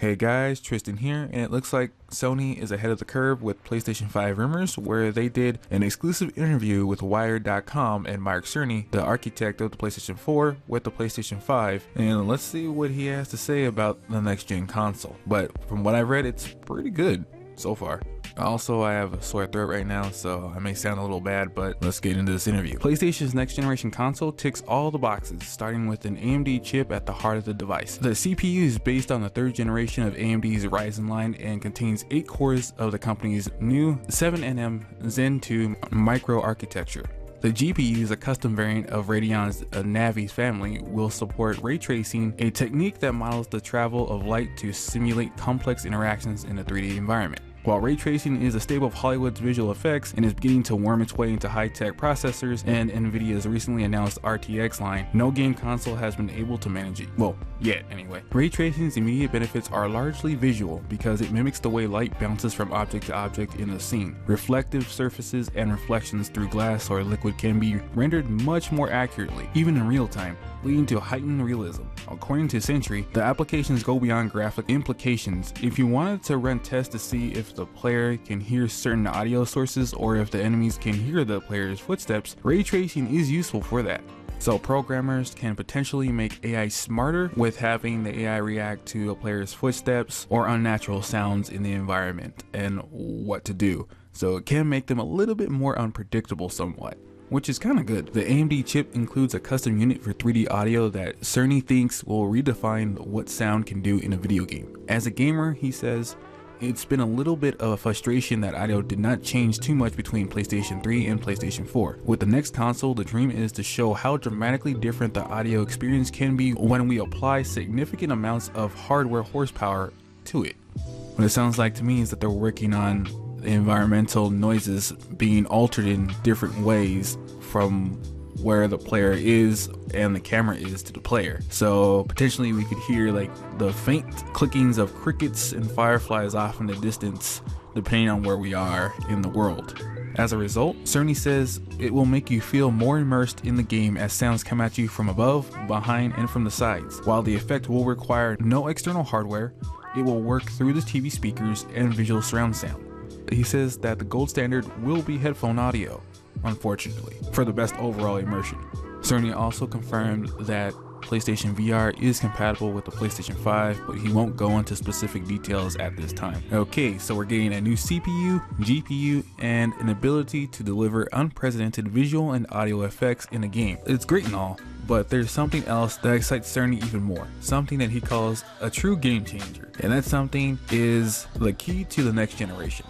Hey guys, Tristan here, and it looks like Sony is ahead of the curve with PlayStation 5 rumors, where they did an exclusive interview with Wired.com and Mark Cerny, the architect of the PlayStation 4, with the PlayStation 5, and let's see what he has to say about the next-gen console. But from what I've read, it's pretty good so far. Also, I have a sore throat right now, so I may sound a little bad, but let's get into this interview. PlayStation's next generation console ticks all the boxes, starting with an AMD chip at the heart of the device. The CPU is based on the third generation of AMD's Ryzen line and contains 8 cores of the company's new 7nm Zen 2 microarchitecture. The GPU, a custom variant of Radeon's Navi's family, will support ray tracing, a technique that models the travel of light to simulate complex interactions in a 3D environment. While ray tracing is a staple of Hollywood's visual effects and is beginning to worm its way into high-tech processors and Nvidia's recently announced RTX line, no game console has been able to manage it. Well, yet anyway. Ray tracing's immediate benefits are largely visual because it mimics the way light bounces from object to object in a scene. Reflective surfaces and reflections through glass or liquid can be rendered much more accurately, even in real time, leading to heightened realism. According to Sentry, the applications go beyond graphic implications. If you wanted to run tests to see if the player can hear certain audio sources or if the enemies can hear the player's footsteps, ray tracing is useful for that. So programmers can potentially make AI smarter with having the AI react to a player's footsteps or unnatural sounds in the environment and what to do. So it can make them a little bit more unpredictable somewhat, which is kind of good. The AMD chip includes a custom unit for 3D audio that Cerny thinks will redefine what sound can do in a video game. As a gamer, he says, it's been a little bit of a frustration that audio did not change too much between PlayStation 3 and PlayStation 4. With the next console, the dream is to show how dramatically different the audio experience can be when we apply significant amounts of hardware horsepower to it. What it sounds like to me is that they're working on the environmental noises being altered in different ways from where the player is and the camera is to the player. So potentially we could hear like the faint clickings of crickets and fireflies off in the distance depending on where we are in the world. As a result, Cerny says it will make you feel more immersed in the game as sounds come at you from above, behind, and from the sides. While the effect will require no external hardware, it will work through the TV speakers and visual surround sound. He says that the gold standard will be headphone audio, unfortunately, for the best overall immersion. Cerny also confirmed that PlayStation VR is compatible with the PlayStation 5, but he won't go into specific details at this time. Okay, so we're getting a new CPU, GPU, and an ability to deliver unprecedented visual and audio effects in a game. It's great and all, but there's something else that excites Cerny even more, something that he calls a true game changer, and that something is the key to the next generation: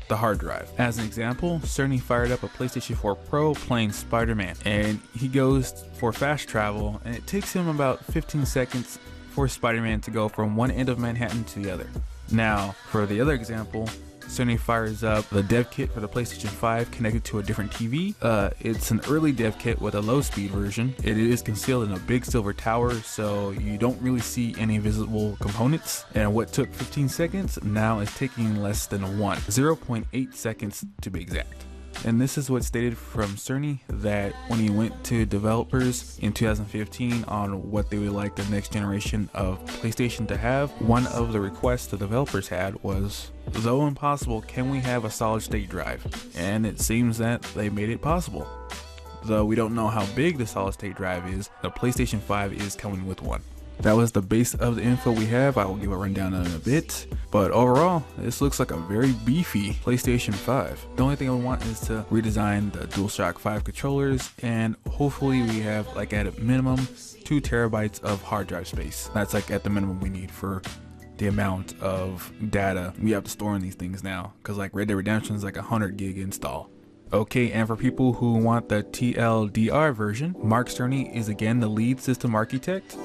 the hard drive. As an example, Cerny fired up a PlayStation 4 Pro playing Spider-Man, and he goes for fast travel, and it takes him about 15 seconds for Spider-Man to go from one end of Manhattan to the other. Now, for the other example, Cerny fires up the dev kit for the PlayStation 5 connected to a different TV. It's an early dev kit with a low speed version. It is concealed in a big silver tower, so you don't really see any visible components. And what took 15 seconds now is taking less than 0.8 seconds to be exact. And this is what's stated from Cerny, that when he went to developers in 2015 on what they would like the next generation of PlayStation to have, one of the requests the developers had was, though impossible, can we have a solid state drive? And it seems that they made it possible. Though we don't know how big the solid state drive is, the PlayStation 5 is coming with one. That was the base of the info we have. I will give a rundown in a bit, but overall this looks like a very beefy PlayStation 5. The only thing I want is to redesign the DualShock 5 controllers, and hopefully we have, like, at a minimum 2 terabytes of hard drive space. That's like at the minimum we need for the amount of data we have to store in these things now, because like Red Dead Redemption is like 100 gig install. Okay, and for people who want the TLDR version, Mark Cerny is again the lead system architect.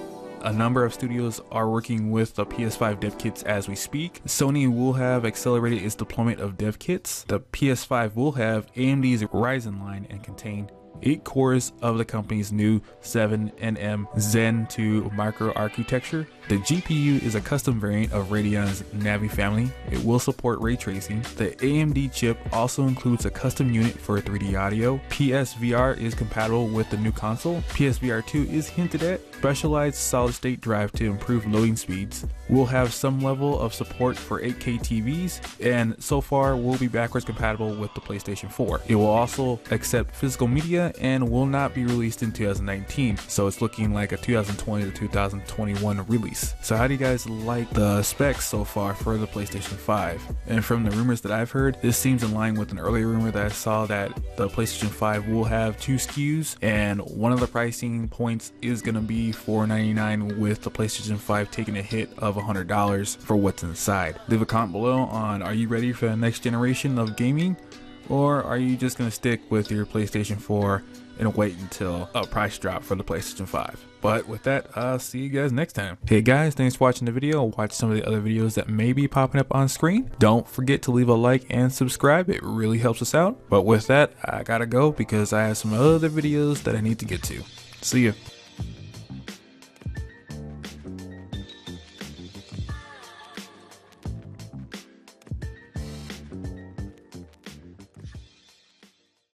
A number of studios are working with the PS5 dev kits as we speak. Sony will have accelerated its deployment of dev kits. The PS5 will have AMD's Ryzen line and contain 8 cores of the company's new 7nm Zen 2 microarchitecture. The GPU is a custom variant of Radeon's Navi family. It will support ray tracing. The AMD chip also includes a custom unit for 3D audio. PSVR is compatible with the new console. PSVR 2 is hinted at. Specialized solid state drive to improve loading speeds. We'll have some level of support for 8K TVs, and so far will be backwards compatible with the PlayStation 4. It will also accept physical media and will not be released in 2019, so it's looking like a 2020 to 2021 release. So how do you guys like the specs so far for the PlayStation 5? And from the rumors that I've heard, this seems in line with an earlier rumor that I saw that the PlayStation 5 will have 2 SKUs, and one of the pricing points is going to be $499, with the PlayStation 5 taking a hit of $100 for what's inside. Leave a comment below on, are you ready for the next generation of gaming, or are you just going to stick with your PlayStation 4 and wait until a price drop for the PlayStation 5? But with that, I'll see you guys next time. Hey guys, thanks for watching the video. Watch some of the other videos that may be popping up on screen. Don't forget to leave a like and subscribe. It really helps us out. But with that, I gotta go because I have some other videos that I need to get to. See ya.